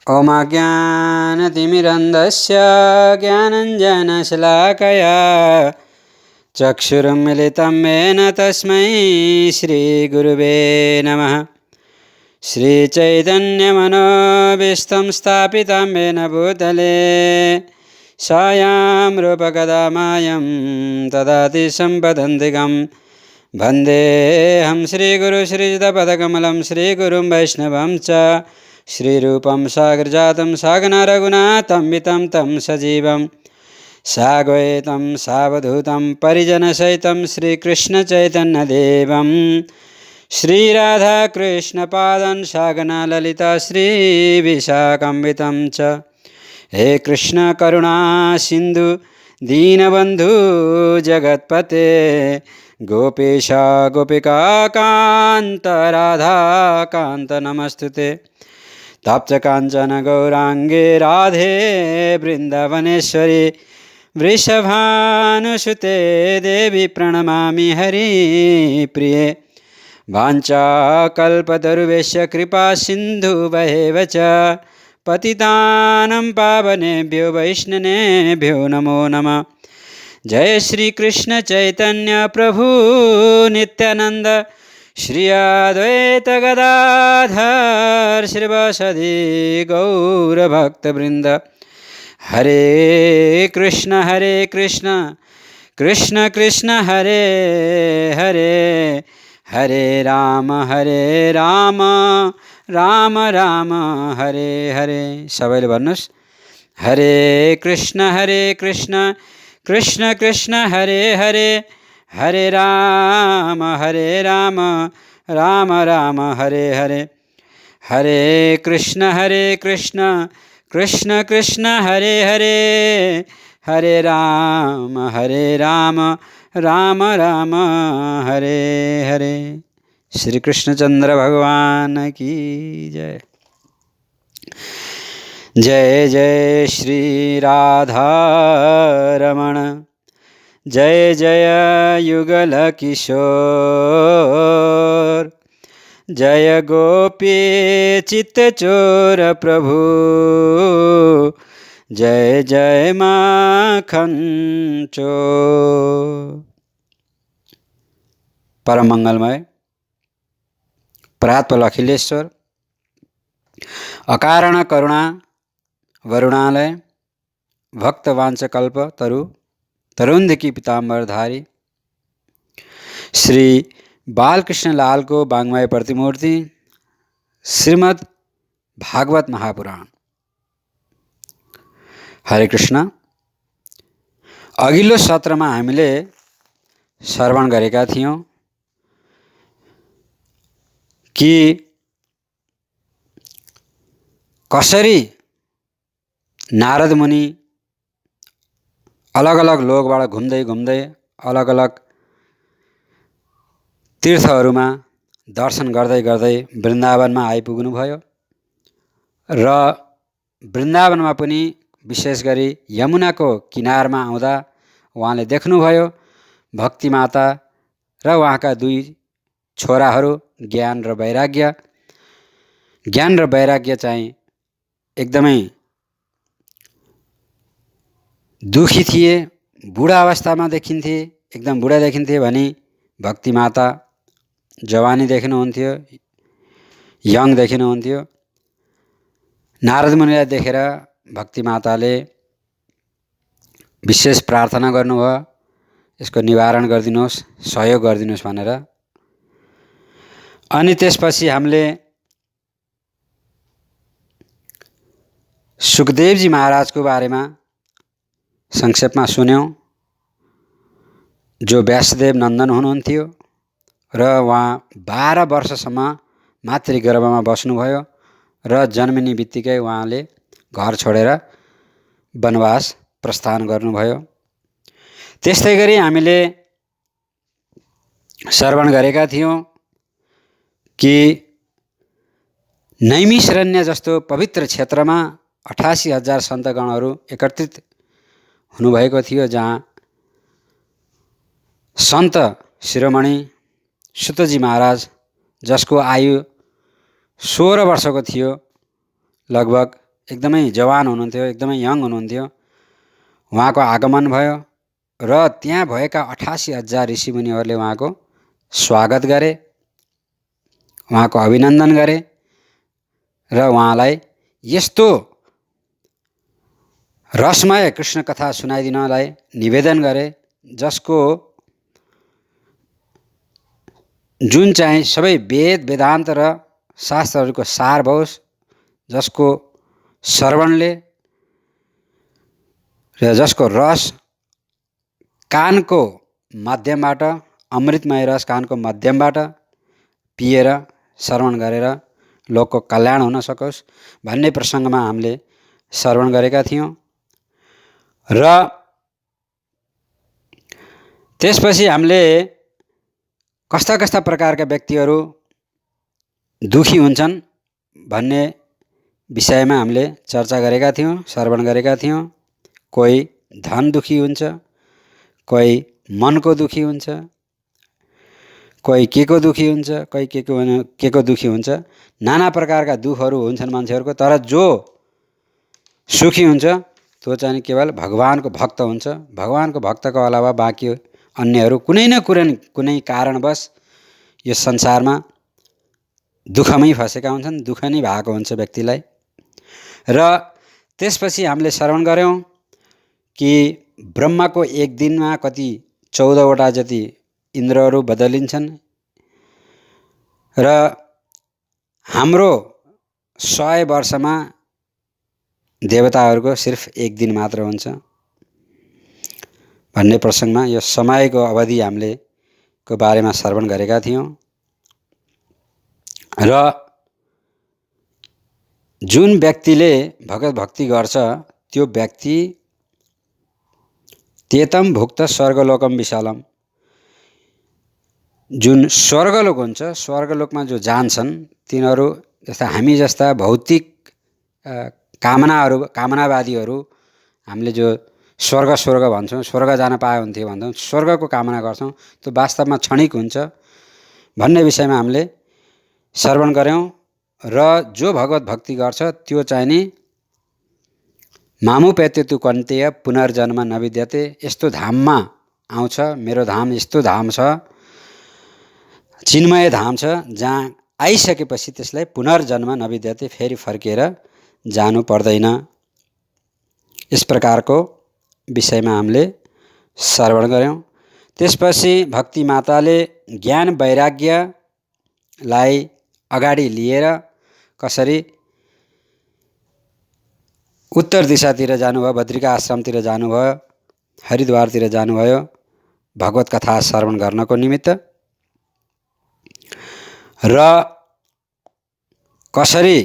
ओमाज्ञानतिमिरन्धस्य ज्ञानञ्जनशलाकया चक्षुरुन्मिलितं येन तस्मै श्रीगुरुवे नमः। श्रीचैतन्यमनोभीष्टं स्थापितं येन भूतले स्वयं रूपकदा मायं ददाति सम्पदन्तिकं वन्देऽहं श्रीगुरुश्रीयुतपदकमलं श्रीगुरुं वैष्णवं च श्रीरूपं साग्रजातं सागना रघुनाथं वितं तं सजीवं साद्वैतं सावधूतं परिजनसहितं श्रीकृष्णचैतन्यदेवं श्रीराधाकृष्णपादं सागना ललिता श्रीविशाखान्वितं च। हे कृष्ण करुणा सिन्धु दीनबन्धु जगत्पते गोपेश गोपिकान्त राधाकान्त नमस्तुते। तप्त कांचन गौरांगे राधे वृंदावनेश्वरी वृषभानुसुते देवी प्रणमामि हरिप्रिये। वाञ्छाकल्पतरुभ्यश्च कृपा सिन्धुभ्येव च पतितानं पावनेभ्यो वैष्णवेभ्यो नमो नमः। जय श्री कृष्ण चैतन्य प्रभु नित्यानंद श्री अद्वैत गदाधर श्रीवासदि गौरभक्तवृंद। हरे कृष्ण कृष्ण कृष्ण हरे हरे हरे राम राम राम हरे हरे। सबैले भन्नुस् हरे कृष्ण कृष्ण कृष्ण हरे हरे हरे राम राम राम हरे हरे। हरे कृष्ण कृष्ण कृष्ण हरे हरे हरे राम राम राम हरे हरे। श्री कृष्णचंद्र भगवान की जय। जय जय श्री राधा रमण जय जय युगल किशोर जय गोपी चित्त चोर प्रभु जय जय माखन चोर। परम मंगलमय परात्पर अखिलेश्वर अकारण करुणा वरुणालय भक्तवांचकल्प तरुन्धकी पीताम्बरधारी श्री बालकृष्ण लाल को वाङ्मय प्रतिमूर्ति श्रीमद् भागवत महापुराण। हरे कृष्ण। अघिल्लो सत्रमा हामीले श्रवण गरेका थियौं कि कसरी नारद मुनि अलग अलग लोकबाट घुम्दै घुम्दै अलग अलग तीर्थहरूमा दर्शन गर्दै गर्दै वृन्दावनमा आइपुग्नु भयो र वृन्दावनमा पनि विशेष गरी यमुनाको किनारमा आउँदा उहाँले देख्नुभयो भक्ति माता र उहाँका दुई छोराहरू ज्ञान र वैराग्य चाहिँ एकदमै दुखी थिए, बुढा अवस्थामा देखिन्थे, एकदम बुढा देखिन्थे भने भक्ति माता जवानी देखिनुहुन्थ्यो, यङ देखिनुहुन्थ्यो। नारद मुनिलाई देखेर भक्ति माताले विशेष प्रार्थना गर्नुभयो, यसको निवारण गरिदिनुहोस्, सहयोग गरिदिनुहोस् भनेर। अनि त्यसपछि हामीले सुखदेवजी महाराजको बारेमा संक्षेपमा सुन्यौं, जो व्यासदेव नन्दन हुनुहुन्थ्यो र उहाँ 12 वर्षसम्म मातृगर्भमा बस्नुभयो र जन्मिने बित्तिकै उहाँले घर छोडेर वनवास प्रस्थान गर्नुभयो। त्यस्तै गरी हामीले श्रवण गरेका थियौं कि नैमिषारण्य जस्तो पवित्र क्षेत्रमा 88,000 सन्तगणहरू एकत्रित हुनुभएको थियो, जहाँ सन्त शिरोमणि सुतजी महाराज जसको आयु 16 वर्षको थियो, लगभग एकदमै जवान हुनुहुन्थ्यो, एकदमै यङ हुनुहुन्थ्यो। उहाँको आगमन भयो र त्यहाँ भएका 88,000 ऋषिमुनिहरूले उहाँको स्वागत गरे, उहाँको अभिनन्दन गरे र उहाँलाई यस्तो रसमय कृष्ण कथा सुनाइदिनलाई निवेदन गरे जसको जुन चाहिँ सबै वेद वेदान्त र शास्त्रहरूको सार होस्, जसको श्रवणले र जसको रस कानको माध्यमबाट, अमृतमय रस कानको माध्यमबाट पिएर श्रवण गरेर लोकको कल्याण हुन सकोस् भन्ने प्रसङ्गमा हामीले श्रवण गरेका थियौँ। र त्यसपछि हामीले कस्ता कस्ता प्रकारका व्यक्तिहरू दुखी हुन्छन् भन्ने विषयमा हामीले चर्चा गरेका थियौँ, श्रवण गरेका थियौँ। कोही धन दुखी हुन्छ, कोही मनको दुखी हुन्छ, कोही के को दुखी हुन्छ, कोही के को दुखी हुन्छ। नाना प्रकारका दुखहरू हुन्छन् मान्छेहरूको, तर जो सुखी हुन्छ त्यो चाहिँ केवल भगवानको भक्त हुन्छ। भगवानको भक्तको अलावा बाँकी अन्यहरू कुनै न कुनै कारणवश यो संसारमा दुःखमै फसेका हुन्छन्, दुःख नै भएको हुन्छ व्यक्तिलाई। र त्यसपछि हामीले श्रवण गऱ्यौँ कि ब्रह्माको एक दिनमा कति 14वटा जति इन्द्रहरू बदलिन्छन् र हाम्रो 100 वर्षमा देवताहरूको सिर्फ एक दिन मात्र हुन्छ भन्ने प्रसङ्गमा यो समयको अवधि हामीले को बारेमा श्रवण गरेका थियौँ। र जुन व्यक्तिले भगवत भक्ति गर्छ त्यो व्यक्ति तेतम भुक्त स्वर्गलोकम विशालम, जुन स्वर्गलोक हुन्छ, स्वर्गलोकमा जो जान्छन् तिनीहरू जस्ता हामी जस्ता भौतिक कामनावादीहरू हामीले जो स्वर्ग भन्छौँ, स्वर्ग जान पाए हुन्थ्यो भन्छौँ, स्वर्गको कामना गर्छौँ, त्यो वास्तवमा क्षणिक हुन्छ भन्ने विषयमा हामीले श्रवण गऱ्यौँ। र जो भगवत भक्ति गर्छ त्यो चाहिँ नि मामुपेत्यतु कन्तेय पुनर्जन्म नविद्यते, यस्तो धाममा आउँछ, मेरो धाम यस्तो धाम छ, चिन्मय धाम छ, जहाँ आइसकेपछि त्यसलाई पुनर्जन्म नविद्यते, फेरि फर्केर जानु पर्दैन। यस प्रकारको विषयमा हामीले श्रवण गऱ्यौँ। त्यसपछि भक्ति माताले ज्ञान वैराग्यलाई अगाडि लिएर कसरी उत्तर दिशातिर जानुभयो, बद्रिका आश्रमतिर जानुभयो, हरिद्वारतिर जानुभयो भगवत कथा श्रवण गर्नको निमित्त, र कसरी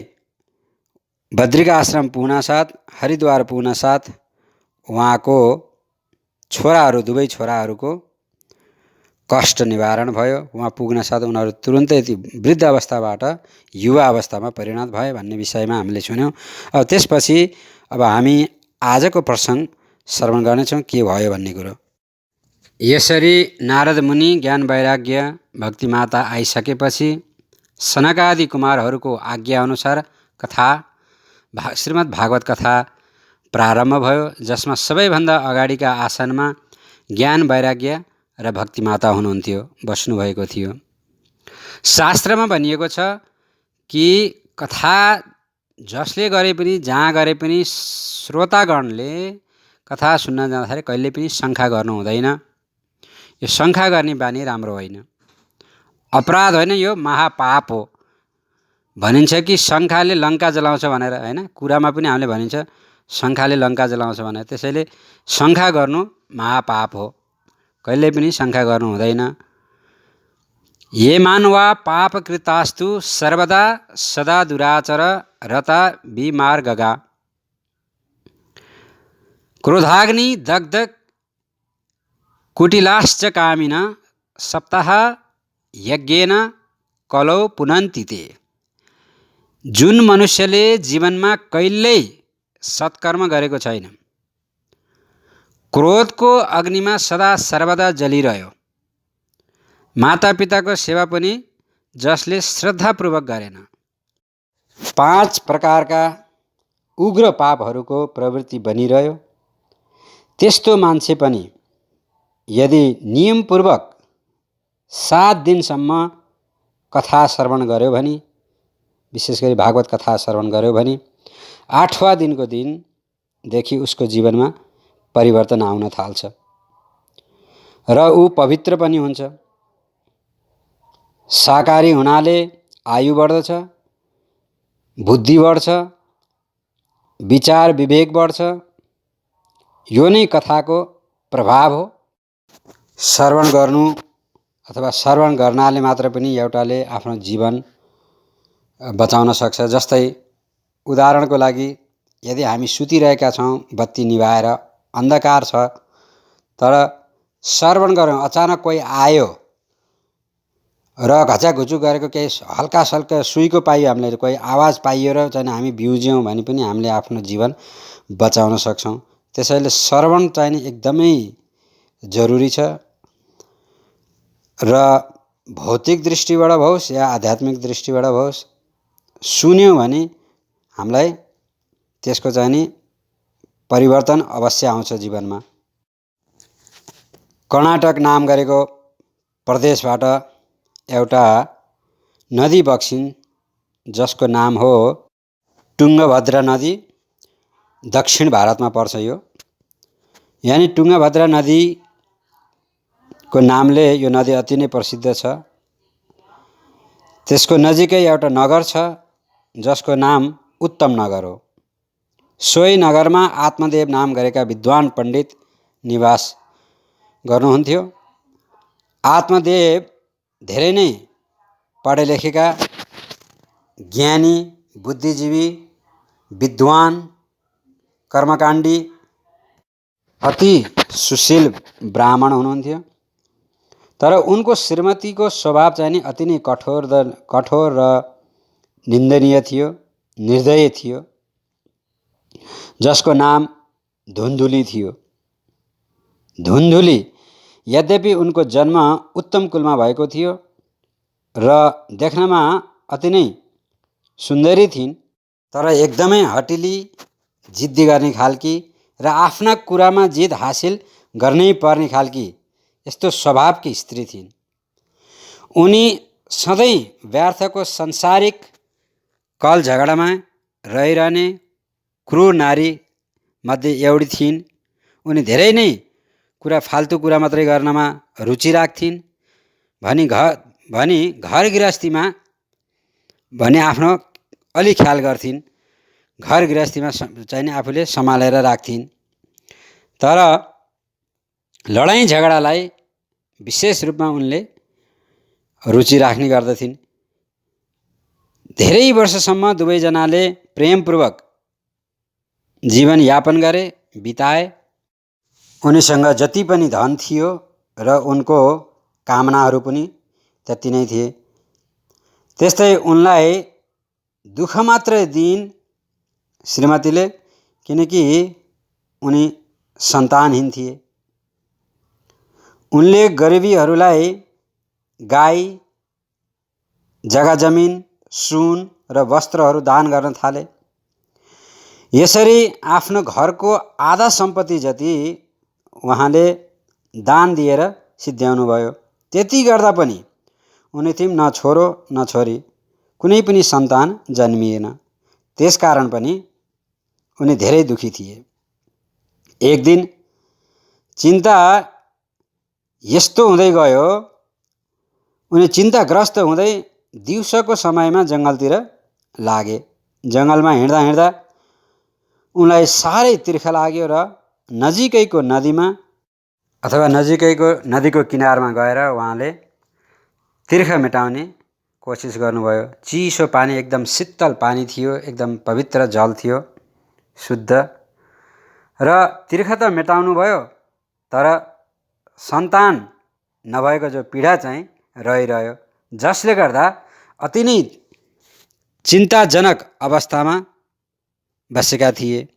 बद्रिका आश्रम पुग्नासाथ, हरिद्वार पुग्नासाथ उहाँको छोराहरू, दुवै छोराहरूको कष्ट निवारण भयो। उहाँ पुग्नासाथ उनीहरू तुरुन्तै वृद्ध अवस्थाबाट युवा अवस्थामा परिणत भए भन्ने विषयमा हामीले सुन्यौँ। अब त्यसपछि अब हामी आजको प्रसङ्ग श्रवण गर्नेछौँ के भयो भन्ने कुरो। यसरी नारद मुनि ज्ञान वैराग्य भक्ति माता आइसकेपछि सनकादि कुमारहरूको आज्ञा अनुसार कथा श्रीमद् भागवत कथा प्रारम्भ भयो, जसमा सबैभन्दा अगाडिका आसनमा ज्ञान वैराग्य र भक्ति माता हुनुहुन्थ्यो, बस्नुभएको थियो। शास्त्रमा भनिएको छ कि कथा जसले गरे पनि, जहाँ गरे पनि श्रोतागणले कथा सुन्न जाँदाखेरि कहिले पनि शङ्का गर्नु हुँदैन। यो शङ्का गर्ने बानी राम्रो होइन, अपराध होइन, यो महापाप हो। भनिन्छ कि शङ्काले लङ्का जलाउँछ भनेर, होइन, कुरामा पनि हामीले भनिन्छ शङ्काले लङ्का जलाउँछ भनेर। त्यसैले शङ्का गर्नु महापाप हो, कहिले पनि शङ्का गर्नु हुँदैन। ये मानवा पापकृतास्तु सर्वदा सदा दुराचर रता विमार्गगा, क्रोधाग्नि दग्ध कुटिलाश्च कामिन सप्ताह यज्ञेन कलौ पुनन्ति ते। जुन मनुष्यले जीवनमा कहिल्यै सत्कर्म गरेको छैन, क्रोधको अग्निमा सदा सर्वदा जलिरह्यो, मातापिताको सेवा पनि जसले श्रद्धापूर्वक गरेन, 5 प्रकारका उग्र पापहरूको प्रवृत्ति बनिरह्यो। त्यस्तो मान्छे पनि यदि नियमपूर्वक 7 दिनसम्म कथा श्रवण गर्यो भने, विशेष गरी भागवत कथा श्रवण गर्यो भने 8वाँ दिनको दिनदेखि उसको जीवनमा परिवर्तन आउन थाल्छ र ऊ पवित्र पनि हुन्छ। शाकाहारी हुनाले आयु बढ्दछ, बुद्धि बढ्छ, विचार विवेक बढ्छ। यो नै कथाको प्रभाव हो। श्रवण गर्नु अथवा श्रवण गर्नाले मात्र पनि एउटाले आफ्नो जीवन बचाउन सक्छ। जस्तै उदाहरणको लागि यदि हामी सुतिरहेका छौँ, बत्ती निभाएर अन्धकार छ, तर श्रवण गऱ्यौँ, अचानक कोही आयो र घचाघुचु गरेको केही हल्का सल्का सुईको पाइयो, हामीले कोही आवाज पाइयो र चाहिँ हामी बिउज्यौँ भने पनि हामीले आफ्नो जीवन बचाउन सक्छौँ। त्यसैले श्रवण चाहिँ एकदमै जरुरी छ र भौतिक दृष्टिबाट होस् या आध्यात्मिक दृष्टिबाट होस्, सुन्यौँ भने हामीलाई त्यसको चाहिँ परिवर्तन अवश्य आउँछ जीवनमा। कर्नाटक नाम गरेको प्रदेशबाट एउटा नदी बग्छिन् जसको नाम हो टुङ्गभद्रा नदी। दक्षिण भारतमा पर्छ यो। यानि टुङ्गभद्रा नदीको नामले यो नदी अति नै प्रसिद्ध छ। त्यसको नजिकै एउटा नगर छ जसको नाम उत्तम नगर हो। सोही नगरमा आत्मदेव नाम गरेका विद्वान पण्डित निवास गर्नुहुन्थ्यो। आत्मदेव धेरै नै पढे लेखेका, ज्ञानी, बुद्धिजीवी, विद्वान, कर्मकाण्डी, अति सुशील ब्राह्मण हुनुहुन्थ्यो। तर उनको श्रीमतीको स्वभाव चाहिँ नि अति नै कठोर र निन्दनीय थियो, निर्दयी थियो, जसको नाम धुन्धुली थियो। धुन्धुली यद्यपि उनको जन्म उत्तम कुलमा भएको थियो र देख्नमा अति नै सुन्दरी थिइन्, तर एकदमै हटिली, जिद्दी गर्ने खालकी र आफ्ना कुरामा जित हासिल गर्नै पर्ने खालकी यस्तो स्वभावकी स्त्री थिइन्। उनी सधैँ व्यर्थको संसारिक कल झगडामा रहिरहने क्रूर नारी मध्ये एउटी थिइन्। उनी धेरै नै कुरा फाल्तु कुरा मात्रै गर्नमा रुचि राख्थिन्। भनी घर गृहस्थीमा भने आफ्नो अलि ख्याल गर्थिन्। घर गृहस्थीमा चाहिँ आफूले सम्हालेर राख्थिन्। तर लडाईँ झगडालाई विशेष रूपमा उनले रुचि राख्ने गर्दथिन्। धेरै वर्षसम्म दुवैजनाले प्रेमपूर्वक जीवन यापन गरे, बिताए। उनीसँग जति पनि धन थियो र उनको कामनाहरू पनि त्यति नै थिए। त्यस्तै उनलाई दुःख मात्रै दिइन् श्रीमतीले, किनकि उनी सन्तानहीन थिए। उनले गरिबीहरूलाई गाई, जग्गा जमिन, सुन र वस्त्रहरू दान गर्न थाले। यसरी आफ्नो घरको आधा सम्पत्ति जति उहाँले दान दिएर सिद्ध्याउनु भयो। त्यति गर्दा पनि उनीथिम न छोरो न छोरी, कुनै पनि सन्तान जन्मिएन। त्यसकारण पनि उनी धेरै दुखी थिए। एक दिन चिन्ता यस्तो हुँदै गयो, उनी चिन्ताग्रस्त हुँदै दिउँसोको समयमा जङ्गलतिर लागे। जङ्गलमा हिँड्दा हिँड्दा उनलाई साह्रै तिर्खा लाग्यो र नजिकैको नदीमा अथवा नजिकैको नदीको किनारमा गएर उहाँले तिर्खा मेटाउने कोसिस गर्नुभयो। चिसो पानी, एकदम शीतल पानी थियो, एकदम पवित्र जल थियो, शुद्ध। र तिर्खा त मेटाउनु भयो, तर सन्तान नभएको जो पीडा चाहिँ रहिरह्यो, जसले गर्दा अति नै चिन्ताजनक अवस्थामा बसेका थिए।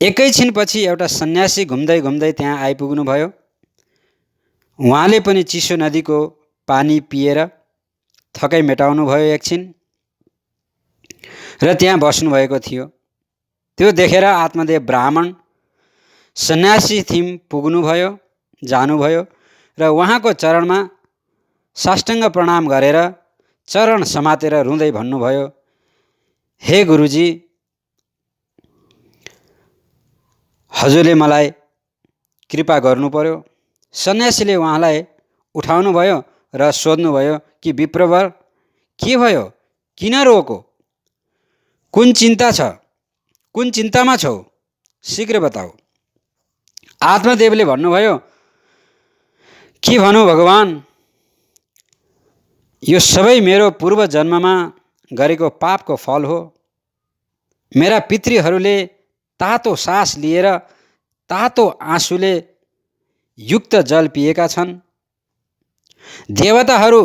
एकैछिनपछि एउटा सन्यासी घुम्दै घुम्दै त्यहाँ आइपुग्नुभयो। उहाँले पनि चिसो नदीको पानी पिएर थकाइ मेटाउनु भयो एकछिन र त्यहाँ बस्नुभएको थियो। त्यो देखेर आत्मदेव ब्राह्मण सन्यासी थिम पुग्नुभयो, जानुभयो र उहाँको चरणमा साष्टाङ्ग प्रणाम गरेर चरण समातेर रुँदै भन्नुभयो, हे गुरुजी, हजुरले मलाई कृपा गर्नु पर्यो। सन्यासीले उहाँलाई उठाउनुभयो र सोध्नुभयो कि विप्रवर के भयो, किन रोको, कुन चिन्ता छ, कुन चिन्तामा छौ, शीघ्र बताऊ। आत्मदेवले भन्नुभयो, के भनौँ भगवान, यो सबै मेरो पूर्व जन्ममा गरेको पापको फल हो। मेरा पितृहरूले तातो सास लिएर तातो आँसुले युक्त जल पिएका छन्। देवताहरू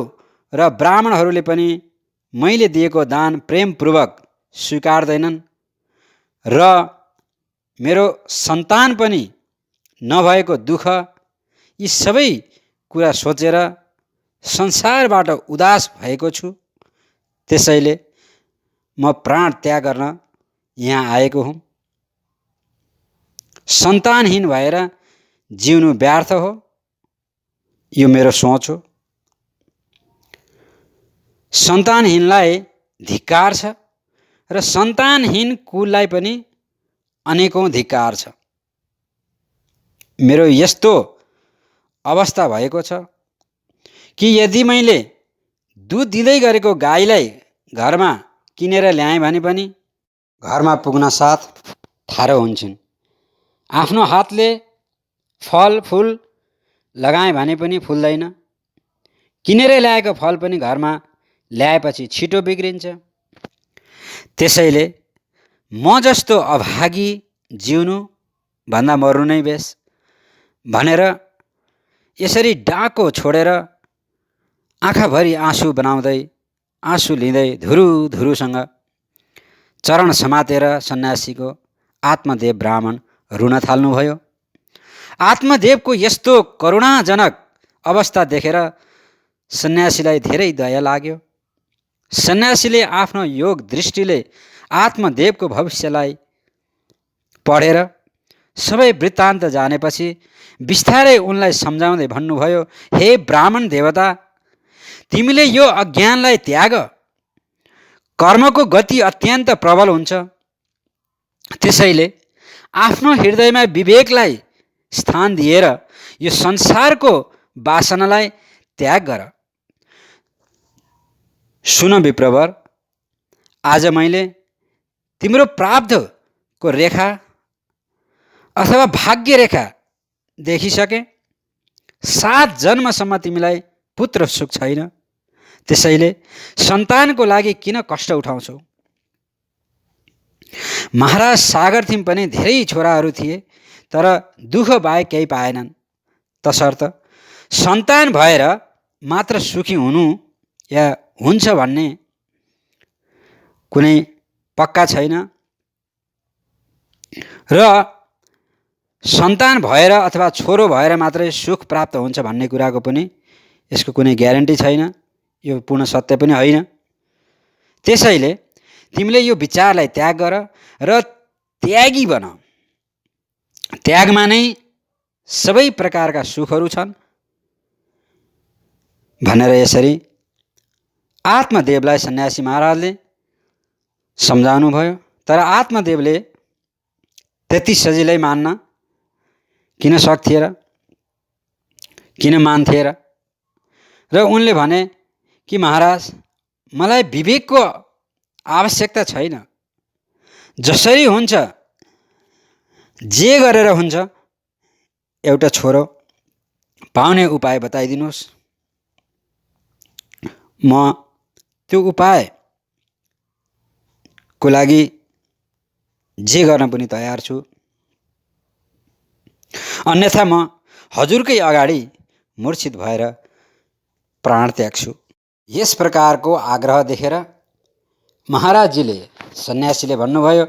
र ब्राह्मणहरूले पनि मैले दिएको दान प्रेमपूर्वक स्वीकार्दैनन् र मेरो सन्तान पनि नभएको दुःख, यी सबै कुरा सोचेर संसारबाट उदास भएको छु। त्यसैले म प्राण त्याग गर्न यहाँ आएको हुँ। सन्तानहीन भएर जिउनु व्यर्थ हो, यो मेरो सोच हो। सन्तानहीनलाई धिक्कार छ र सन्तानहीन कुललाई पनि अनेकौं धिक्कार छ। मेरो यस्तो अवस्था भएको छ कि यदि मैले दुध दिँदै गरेको गाईलाई घरमा किनेर ल्याएँ भने पनि घरमा पुग्न साथ ठाडो हुन्छन्। आफ्नो हातले फल फूल लगाएँ भने पनि फुल्दैन। किनेर ल्याएको फल पनि घरमा ल्याएपछि छिटो बिग्रिन्छ। त्यसैले म जस्तो अभागी जिउनु भन्दा मर्नु नै बेस भनेर यसरी डाको छोडेर आँखाभरि आँसु बनाउँदै आँसु लिँदै धुरुधुरुसँग चरण समातेर सन्यासीको आत्मदेव ब्राह्मण रुन थाल्नुभयो। आत्मदेवको यस्तो करुणाजनक अवस्था देखेर सन्यासीलाई धेरै दया लाग्यो। सन्यासीले आफ्नो योग दृष्टिले आत्मदेवको भविष्यलाई पढेर सबै वृत्तान्त जानेपछि बिस्तारै उनलाई सम्झाउँदै भन्नुभयो, हे ब्राह्मण देवता, तिमीले यो अज्ञानलाई त्याग। कर्मको गति अत्यन्त प्रबल हुन्छ। त्यसैले आफ्नो हृदयमा विवेकलाई स्थान दिएर यो संसारको वासनालाई त्याग गर। सुन विप्रवर, आज मैले तिम्रो प्रारब्धको रेखा अथवा भाग्य रेखा देखिसके। 7 जन्मसम्म तिमीलाई पुत्र सुख छैन। त्यसैले सन्तानको लागि किन कष्ट उठाउँछौ? महाराज सागरथिम पनि धेरै छोराहरू थिए, तर दुःख बाहेक केही पाएनन्। तसर्थ सन्तान भएर मात्र सुखी हुनु या हुन्छ भन्ने कुनै पक्का छैन र सन्तान भएर अथवा छोरो भएर मात्रै सुख प्राप्त हुन्छ भन्ने कुराको पनि यसको कुनै ग्यारेन्टी छैन। यो पूर्ण सत्य पनि होइन। त्यसैले तिमीले यो विचारलाई त्याग गर र त्यागी बन। त्यागमा नै सबै प्रकारका सुखहरू छन् भनेर यसरी आत्मदेवलाई सन्यासी महाराजले सम्झाउनु भयो। तर आत्मदेवले त्यति सजिलै मान्न किन सक्थे र, किन मान्थे र उनले भने कि महाराज, मलाई विवेकको आवश्यकता छैन। जसरी हुन्छ जे गरेर हुन्छ एउटा छोरो पाउने उपाय बताइदिनुहोस्। म त्यो उपायको लागि जे गर्न पनि तयार छु। अन्यथा म हजुरकै अगाडि मूर्छित भएर प्राण त्याग्छु। यस प्रकारको आग्रह देखेर महाराजजीले सन्यासीले भन्नुभयो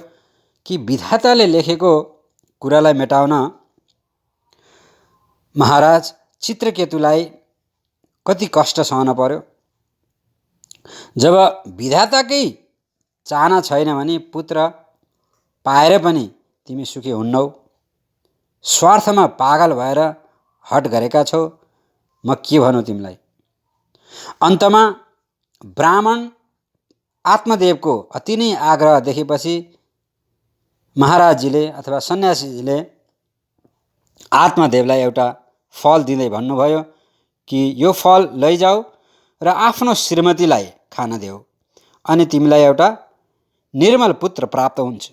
कि विधाताले लेखेको कुरालाई मेटाउन महाराज चित्रकेतुलाई कति कष्ट सहन पर्यो। जब विधाताकै चाहना छैन भने पुत्र पाएर पनि तिमी सुखी हुन्नौ। स्वार्थमा पागल भएर हट गरेका छौ, म के भनौँ तिमीलाई। अन्तमा ब्राह्मण आत्मदेवको अति नै आग्रह देखेपछि महाराजजीले अथवा सन्यासीजीले आत्मदेवलाई एउटा फल दिँदै भन्नुभयो कि यो फल लैजाऊ र आफ्नो श्रीमतीलाई खान देऊ, अनि तिमीलाई एउटा निर्मल पुत्र प्राप्त हुन्छ।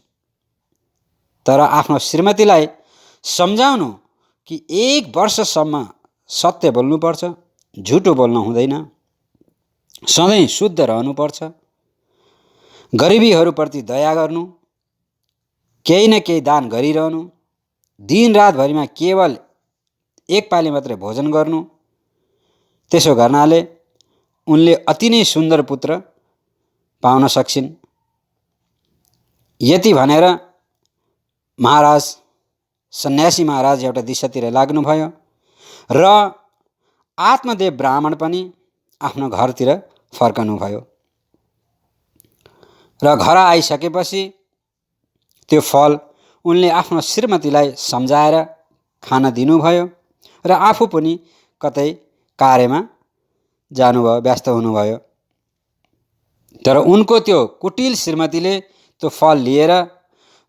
तर आफ्नो श्रीमतीलाई सम्झाउनु कि 1 वर्षसम्म सत्य बोल्नुपर्छ, झुटो बोल्न हुँदैन, सधैँ शुद्ध रहनुपर्छ, गरिबीहरूप्रति दया गर्नु, केही न केही दान गरिरहनु, दिनरातभरिमा केवल 1 पाली मात्रै भोजन गर्नु। त्यसो गर्नाले उनले अति नै सुन्दर पुत्र पाउन सक्छिन्। यति भनेर महाराज सन्यासी महाराज एउटा दिशातिर लाग्नुभयो र आत्मदेव ब्राह्मण पनि आफ्नो घरतिर फर्कनुभयो। र घर आइसकेपछि त्यो फल उनले आफ्नो श्रीमतीलाई सम्झाएर खान दिनुभयो र आफू पनि कतै कार्यमा जानुभयो, व्यस्त हुनुभयो। तर उनको त्यो कुटिल श्रीमतीले त्यो फल लिएर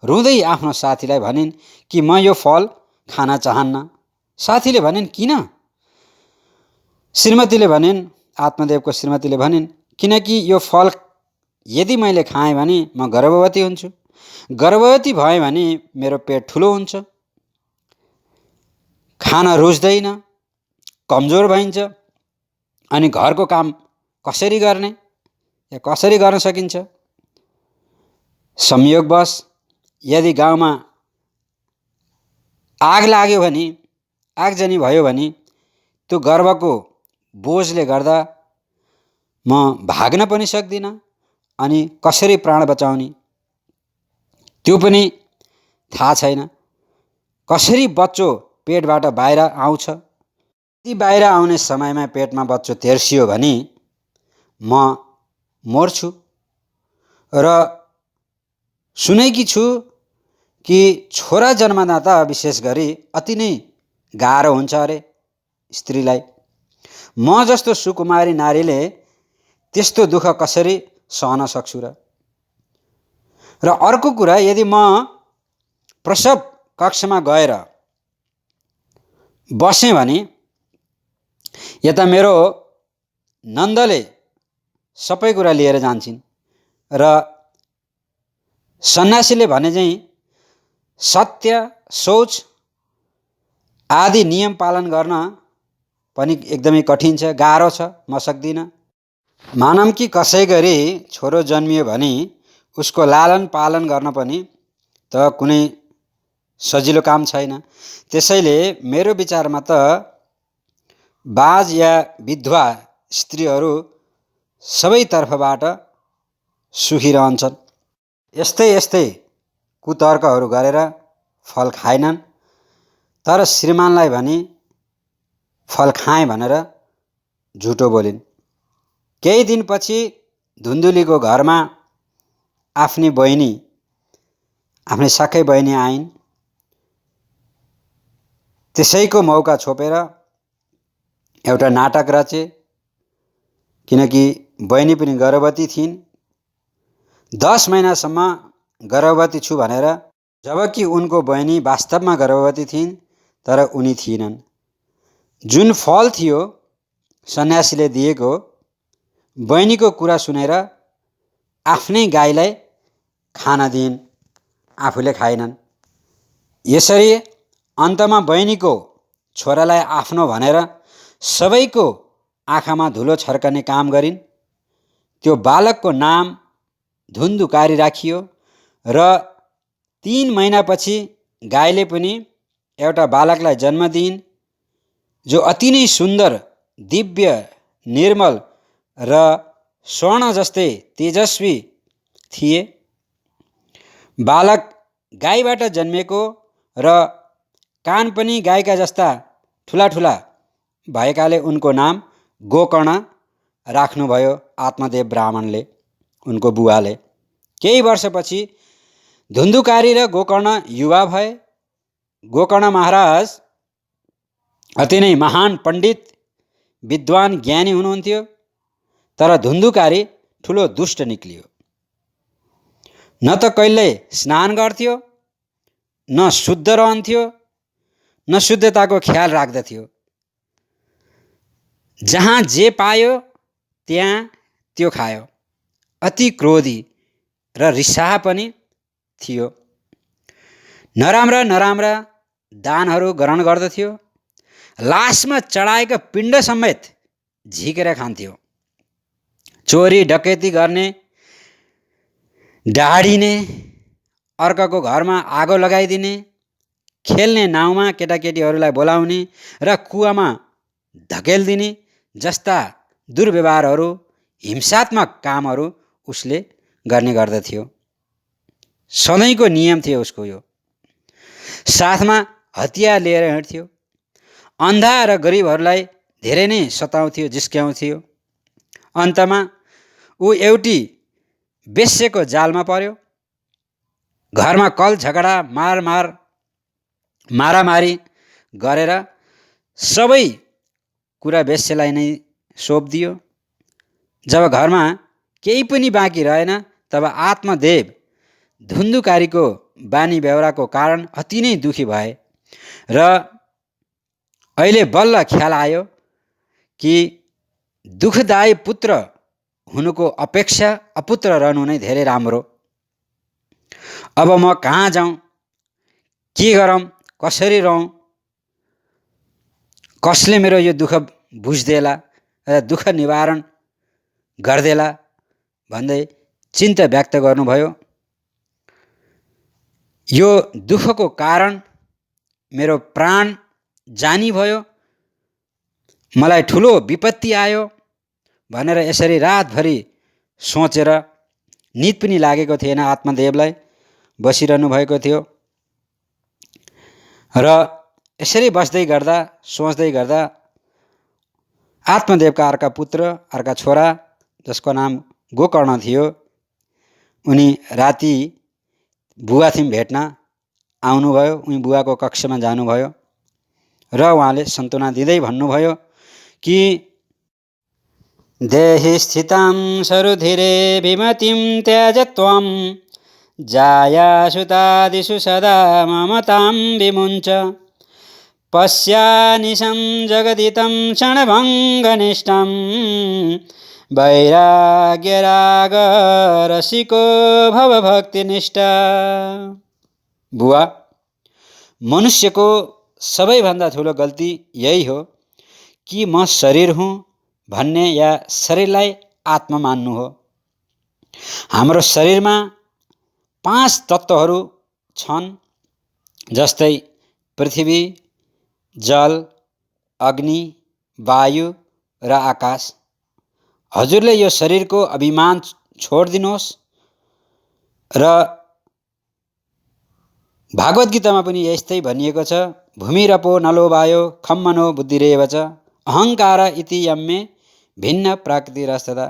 रुँदै आफ्नो साथीलाई भनिन् कि म यो फल खान चाहन्न। साथीले भनिन् किन? श्रीमतीले भनिन्, आत्मदेवको श्रीमतीले भनिन्, किनकि यो फल यदि मैले खाएँ भने म गर्भवती हुन्छु, गर्भवती भएँ भने मेरो पेट ठुलो हुन्छ, खान रुच्दैन, कमजोर भइन्छ, अनि घरको काम कसरी गर्ने या कसरी गर्न सकिन्छ। संयोगवश यदि गाउँमा आग लाग्यो भने, आगजनी भयो भने त्यो गर्भको बोझले गर्दा म भाग्न पनि सक्दिनँ, अनि कसरी प्राण बचाउने त्यो पनि थाहा छैन। कसरी बच्चो पेटबाट बाहिर आउँछ, ती बाहिर आउने समयमा पेटमा बच्चो तेर्सियो भने म मर्छु। र सुनेकी छु कि छोरा जन्मदा त विशेष गरी अति नै गाह्रो हुन्छ अरे स्त्रीलाई। म जस्तो सुकुमारी नारीले त्यस्तो दुःख कसरी सहन सक्छु र? अर्को कुरा, यदि म प्रसव कक्षमा गएर बसेँ भने यता मेरो नन्दले सबै कुरा लिएर जान्छन् र सन्यासीले भने चाहिँ सत्य, शौच आदि नियम पालन गर्न पनि एकदमै कठिन छ, गाह्रो छ, म सक्दिनँ। मानौँ कि कसै गरी छोरो जन्मियो भने उसको लालन पालन गर्न पनि त कुनै सजिलो काम छैन। त्यसैले मेरो विचारमा त बाज या विधवा स्त्रीहरू सबैतर्फबाट सुखी रहन्छन्। यस्तै यस्तै कुतर्कहरू गरेर फल खाएनन्, तर श्रीमानलाई भने फल खाएँ भनेर झुटो बोलिन्। केही दिनपछि धुन्धुलीको घरमा आफ्नी बहिनी, आफ्नै सखै बहिनी आइन्। त्यसैको मौका छोपेर एउटा नाटक रचे, किनकि बहिनी पनि गर्भवती थिइन्। 10 महिनासम्म गर्भवती छु भनेर, जबकि उनको बहिनी वास्तवमा गर्भवती थिइन्, तर उनी थिएनन्। जुन फल थियो सन्यासीले दिएको, बहिनीको कुरा सुनेर आफ्नै गाईलाई खान दिइन्, आफूले खाएनन्। यसरी अन्तमा बहिनीको छोरालाई आफ्नो भनेर सबैको आँखामा धुलो छर्कने काम गरिन्। त्यो बालकको नाम धुन्धुकारी राखियो र 3 महिनापछि गाईले पनि एउटा बालकलाई जन्म दिइन्, जो अति नै सुन्दर, दिव्य, निर्मल र स्वर्ण जस्तै तेजस्वी थिए। बालक गाईबाट जन्मेको र कान पनि गाईका जस्ता ठुला ठुला भएकाले उनको नाम गोकर्ण राख्नुभयो आत्मदेव ब्राह्मणले, उनको बुवाले। केही वर्षपछि धुन्धुकारी र गोकर्ण युवा भए। गोकर्ण महाराज अति नै महान पण्डित, विद्वान, ज्ञानी हुनुहुन्थ्यो, तर धुन्धुकारी ठुलो दुष्ट निक्लियो। न त कहिल्यै स्नान गर्थ्यो, न शुद्ध रहन्थ्यो, न शुद्धताको ख्याल राख्दथ्यो। जहाँ जे पायो त्यहाँ त्यो खायो। अति क्रोधी र रिसाहा पनि थियो। नराम्रा नराम्रा दानहरू ग्रहण गर्दथ्यो। लासमा चढाएको पिण्ड समेत झिकेर खान्थ्यो। चोरी डकैती गर्ने, ढाडिने, अर्काको घरमा आगो लगाइदिने, खेल्ने नाउँमा केटाकेटीहरूलाई बोलाउने र कुवामा धकेलिदिने जस्ता दुर्व्यवहारहरू, हिंसात्मक कामहरू उसले गर्ने गर्दथ्यो। सधैँको नियम थियो उसको यो। साथमा हतियार लिएर हिँड्थ्यो। अन्धा र गरिबहरूलाई धेरै नै सताउँथ्यो, जिस्क्याउँथ्यो। अन्तमा ऊ एउटी वेश्यको जालमा पर्यो। घरमा कल झगडा, मारामारी गरेर सबै कुरा वेश्यलाई नै सौंपिदियो। जब घरमा केही पनि बाँकी रहेन, तब आत्मदेव धुन्धुकारीको बानी बेहोराको कारण अति नै दुखी भए र अहिले बल्ल ख्याल आयो कि दुःखदायी पुत्र हुनुको अपेक्षा अपुत्र रहनु नै धेरै राम्रो। अब म कहाँ जाउँ, के गरौँ, कसरी रहौँ, कसले मेरो यो दुःख बुझ्देला र दुःख निवारण गर्देला भन्दै चिन्ता व्यक्त गर्नुभयो। यो दुःखको कारण मेरो प्राण जानी भयो, मलाई ठुलो विपत्ति आयो भनेर यसरी रातभरि सोचेर निद पनि लागेको थिएन आत्मदेवलाई, बसिरहनु भएको थियो। र यसरी बस्दै गर्दा, सोच्दै गर्दा आत्मदेवका अर्का पुत्र, अर्का छोरा जसको नाम गोकर्ण थियो, उनी राति बुवाथिम भेट्न आउनुभयो। उनी बुवाको कक्षमा जानुभयो र उहाँले सन्तुना दिँदै भन्नुभयो कि देहि स्थितां सरुधिरे विमतिं त्यज त्वं जायासुतादिषु सदा ममतां विमुञ्च पश्यानिशं जगदितं क्षणभङ्गनिष्ठं वैराग्यरागरसिको भवभक्तिनिष्ठा। बुवा, मनुष्यको सबैभन्दा ठुलो गल्ती यही हो कि म शरीर हुँ भन्ने या शरीरलाई आत्मा मान्नु हो। हाम्रो शरीरमा 5 तत्त्वहरू छन्, जस्तै पृथ्वी, जल, अग्नि, वायु र आकाश। हजुरले यो शरीरको अभिमान छोडिदिनुहोस् र भागवत गीतामा पनि यस्तै भनिएको छ, भूमिरपो नलोभायो खम्मनो बुद्धिरेव च अहङ्कार इति यम्मे भिन्न प्रकृतिरस्तदा।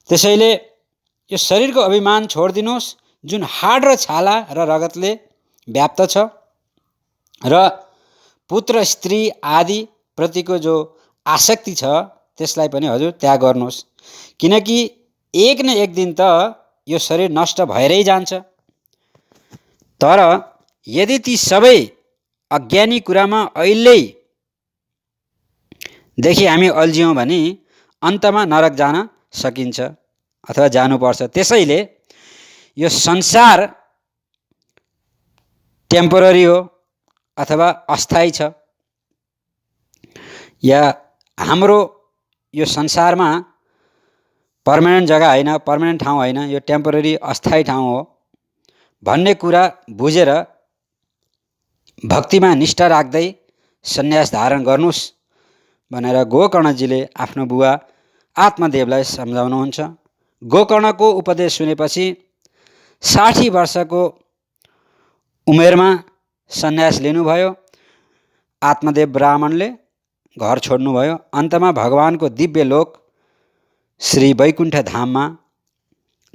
त्यसैले यो शरीरको अभिमान छोडिदिनुहोस्, जुन हाड र छाला र रगतले व्याप्त छ, र पुत्र स्त्री आदि प्रतिको जो आसक्ति छ त्यसलाई पनि हजुर त्याग गर्नुहोस्, किनकि एक न एक दिन त यो शरीर नष्ट भएरै जान्छ। तर यदि ती सबै अज्ञानी कुरामा अहिलेदेखि हामी अल्झियौँ भने अन्तमा नरक जान सकिन्छ अथवा जानुपर्छ। त्यसैले यो संसार टेम्पोररी हो अथवा अस्थायी छ, या हाम्रो यो संसारमा पर्मानेन्ट जग्गा होइन, पर्मानेन्ट ठाउँ होइन, यो टेम्पोररी अस्थायी ठाउँ हो भन्ने कुरा बुझेर भक्तिमा निष्ठा राख्दै सन्यास धारण गर्नुहोस् भनेर गोकर्णजीले आफ्नो बुवा आत्मदेवलाई सम्झाउनुहुन्छ। गोकर्णको उपदेश सुनेपछि 60 वर्षको उमेरमा सन्यास लिनुभयो। आत्मदेव ब्राह्मणले घर छोड्नुभयो। अन्तमा भगवानको दिव्य लोक श्री वैकुण्ठ धाममा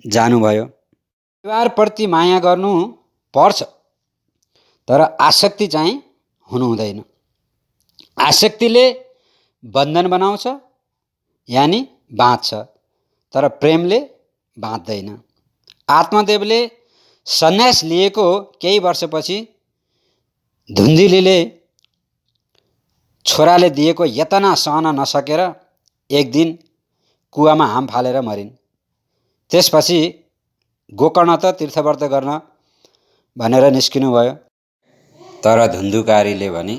जानुभयो। परिवारप्रति माया गर्नु पर्छ, तर आसक्ति चाहिँ हुनु हुँदैन। आसक्तिले बन्धन बनाउँछ, यानि बाँध्छ, तर प्रेमले बाँध्दैन। आत्मदेवले सन्यास लिएको केही वर्षपछि धुन्धिलीले छोराले दिएको यातना सहन नसकेर एक दिन कुवामा हाम फालेर मरिन्। त्यसपछि गोकर्ण त तीर्थव्रत गर्न भनेर निस्किनु भयो, तर धुन्धुकारीले भने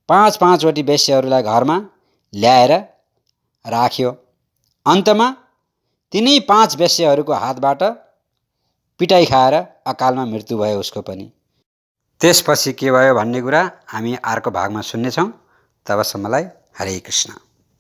5-5वटी वेश्याहरूलाई घरमा ल्याएर राख्यो। अन्तमा तिनै 5 वेश्याहरूको हातबाट पिटाइ खाएर अकालमा मृत्यु भयो उसको पनि। त्यसपछि के भयो भन्ने कुरा हामी अर्को भागमा सुन्नेछौँ। तबसम्मलाई हरे कृष्ण।